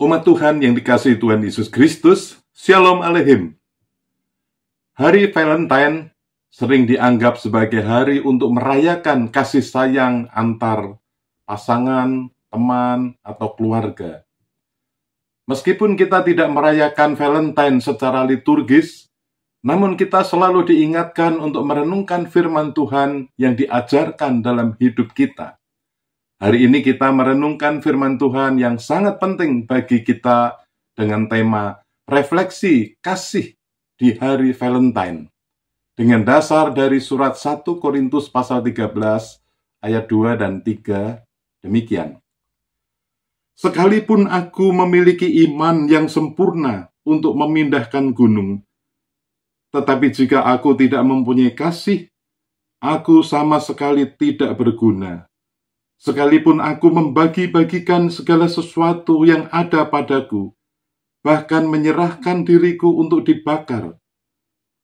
Umat Tuhan yang dikasihi Tuhan Yesus Kristus, Shalom Aleichem. Hari Valentine sering dianggap sebagai hari untuk merayakan kasih sayang antar pasangan, teman, atau keluarga. Meskipun kita tidak merayakan Valentine secara liturgis, namun kita selalu diingatkan untuk merenungkan firman Tuhan yang diajarkan dalam hidup kita. Hari ini kita merenungkan firman Tuhan yang sangat penting bagi kita dengan tema refleksi kasih di hari Valentine. Dengan dasar dari surat 1 Korintus pasal 13 ayat 2 dan 3 demikian. Sekalipun aku memiliki iman yang sempurna untuk memindahkan gunung, tetapi jika aku tidak mempunyai kasih, aku sama sekali tidak berguna. Sekalipun aku membagi-bagikan segala sesuatu yang ada padaku, bahkan menyerahkan diriku untuk dibakar.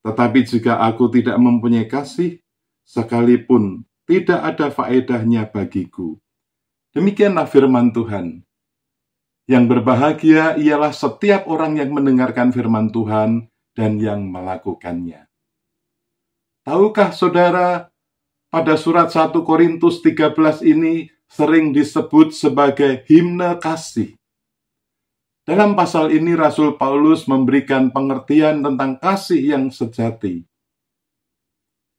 Tetapi jika aku tidak mempunyai kasih, sekalipun tidak ada faedahnya bagiku. Demikianlah firman Tuhan. Yang berbahagia ialah setiap orang yang mendengarkan firman Tuhan dan yang melakukannya. Tahukah saudara, pada surat 1 Korintus 13 ini sering disebut sebagai himne kasih. Dalam pasal ini Rasul Paulus memberikan pengertian tentang kasih yang sejati.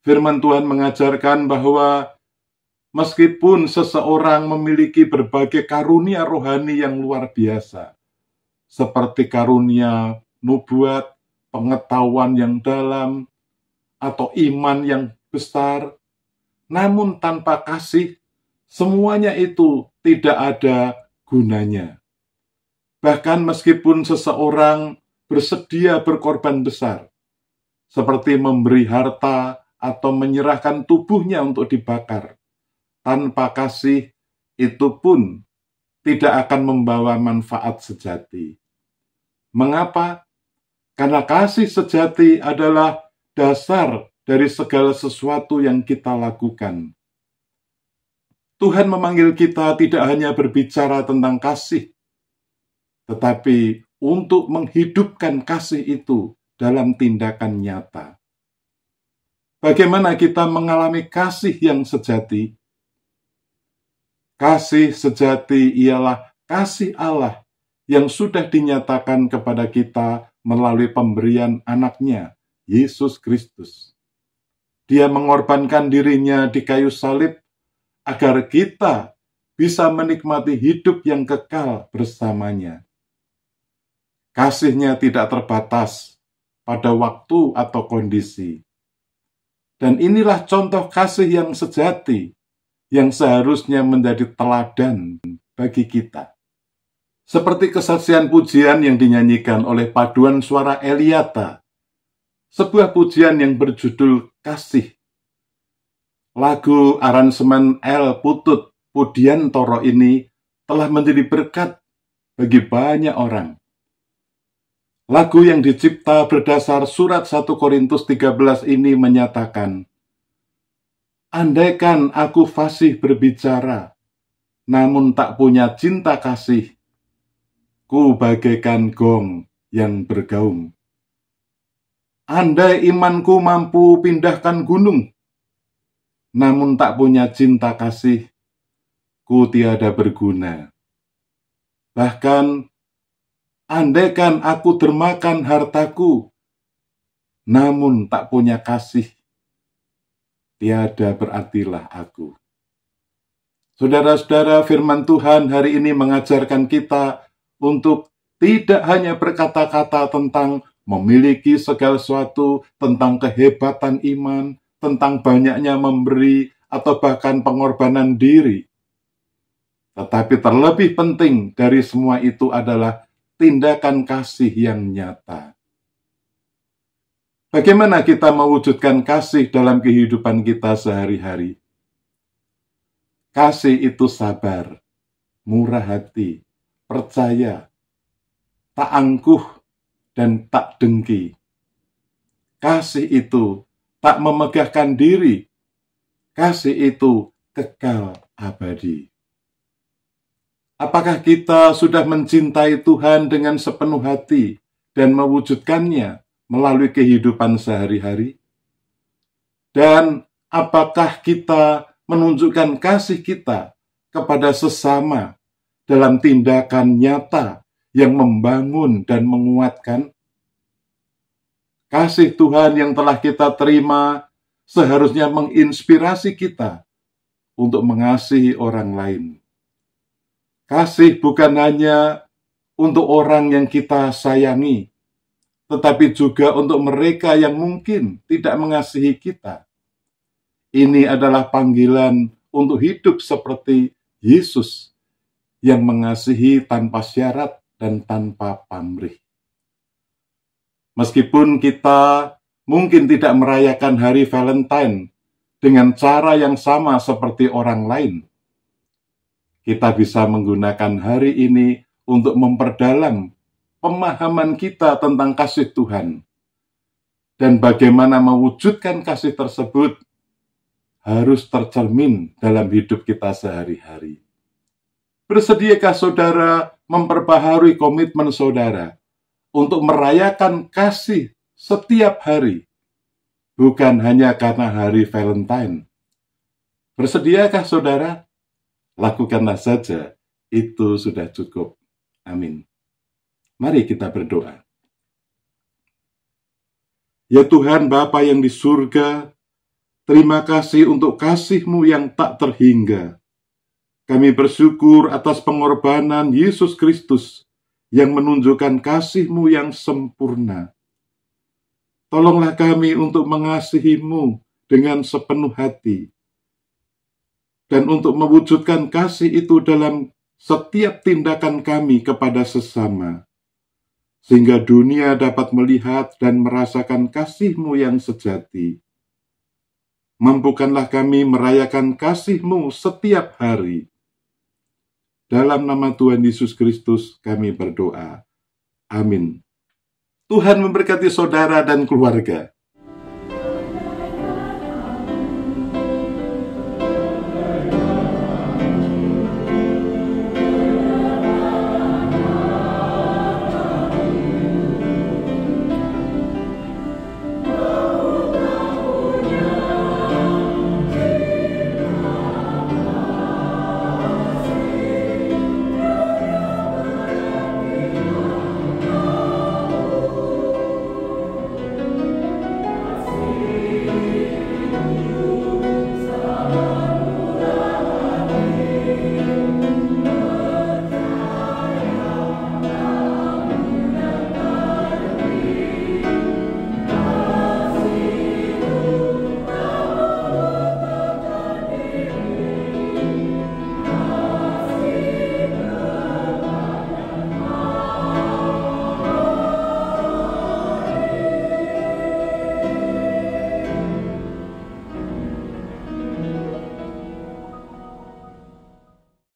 Firman Tuhan mengajarkan bahwa meskipun seseorang memiliki berbagai karunia rohani yang luar biasa, seperti karunia nubuat, pengetahuan yang dalam, atau iman yang besar, namun tanpa kasih, semuanya itu tidak ada gunanya. Bahkan meskipun seseorang bersedia berkorban besar, seperti memberi harta atau menyerahkan tubuhnya untuk dibakar, tanpa kasih itu pun tidak akan membawa manfaat sejati. Mengapa? Karena kasih sejati adalah dasar dari segala sesuatu yang kita lakukan. Tuhan memanggil kita tidak hanya berbicara tentang kasih, tetapi untuk menghidupkan kasih itu dalam tindakan nyata. Bagaimana kita mengalami kasih yang sejati? Kasih sejati ialah kasih Allah yang sudah dinyatakan kepada kita melalui pemberian anaknya, Yesus Kristus. Dia mengorbankan dirinya di kayu salib agar kita bisa menikmati hidup yang kekal bersamanya. Kasih-Nya tidak terbatas pada waktu atau kondisi. Dan inilah contoh kasih yang sejati, yang seharusnya menjadi teladan bagi kita. Seperti kesaksian pujian yang dinyanyikan oleh paduan suara Eliata, sebuah pujian yang berjudul Kasih. Lagu aransemen L. Putut Pudiantoro ini telah menjadi berkat bagi banyak orang. Lagu yang dicipta berdasar surat 1 Korintus 13 ini menyatakan, andaikan aku fasih berbicara, namun tak punya cinta kasih, ku bagaikan gong yang bergaung. Andai imanku mampu pindahkan gunung, namun tak punya cinta kasih, ku tiada berguna. Bahkan, andaikan aku dermakan hartaku, namun tak punya kasih, tiada berartilah aku. Saudara-saudara, firman Tuhan hari ini mengajarkan kita untuk tidak hanya berkata-kata tentang memiliki segala sesuatu, tentang kehebatan iman, tentang banyaknya memberi, atau bahkan pengorbanan diri. Tetapi terlebih penting dari semua itu adalah tindakan kasih yang nyata. Bagaimana kita mewujudkan kasih dalam kehidupan kita sehari-hari? Kasih itu sabar, murah hati, percaya, tak angkuh, dan tak dengki. Kasih itu tak memegahkan diri. Kasih itu kekal abadi. Apakah kita sudah mencintai Tuhan dengan sepenuh hati dan mewujudkannya melalui kehidupan sehari-hari? Dan apakah kita menunjukkan kasih kita kepada sesama dalam tindakan nyata yang membangun dan menguatkan? Kasih Tuhan yang telah kita terima seharusnya menginspirasi kita untuk mengasihi orang lain. Kasih bukan hanya untuk orang yang kita sayangi, tetapi juga untuk mereka yang mungkin tidak mengasihi kita. Ini adalah panggilan untuk hidup seperti Yesus yang mengasihi tanpa syarat dan tanpa pamrih. Meskipun kita mungkin tidak merayakan hari Valentine dengan cara yang sama seperti orang lain, kita bisa menggunakan hari ini untuk memperdalam pemahaman kita tentang kasih Tuhan. Dan bagaimana mewujudkan kasih tersebut harus tercermin dalam hidup kita sehari-hari. Bersediakah saudara memperbaharui komitmen saudara untuk merayakan kasih setiap hari, bukan hanya karena hari Valentine? Bersediakah saudara? Lakukanlah saja, itu sudah cukup. Amin. Mari kita berdoa. Ya Tuhan Bapa yang di surga, Terima kasih untuk kasih-Mu yang tak terhingga. Kami bersyukur atas pengorbanan Yesus Kristus yang menunjukkan kasih-Mu yang sempurna. Tolonglah kami untuk mengasihi-Mu dengan sepenuh hati, dan untuk mewujudkan kasih itu dalam setiap tindakan kami kepada sesama, sehingga dunia dapat melihat dan merasakan kasih-Mu yang sejati. Mampukanlah kami merayakan kasih-Mu setiap hari. Dalam nama Tuhan Yesus Kristus kami berdoa. Amin. Tuhan memberkati saudara dan keluarga.